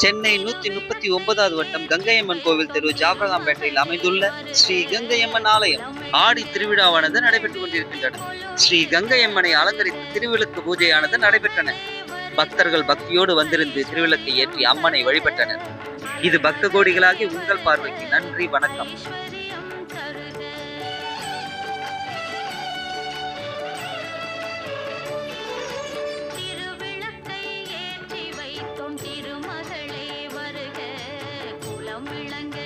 சென்னை 139வது வட்டம் கங்கையம்மன் கோவில் தெரு ஜாபகம்பேட்டையில் அமைந்துள்ள ஸ்ரீ கங்கையம்மன் ஆலயம் ஆடி திருவிழாவானது நடைபெற்றுக் கொண்டிருக்கின்றன. ஸ்ரீ கங்கையம்மனை அலங்கரித்து திருவிளக்கு பூஜையானது நடைபெற்றன. பக்தர்கள் பக்தியோடு வந்திருந்து திருவிளக்கை ஏற்றி அம்மனை வழிபட்டனர். இது பக்த கோடிகளாகி உங்கள் பார்வைக்கு நன்றி, வணக்கம். திருமகளே வருக, குலம் விளங்க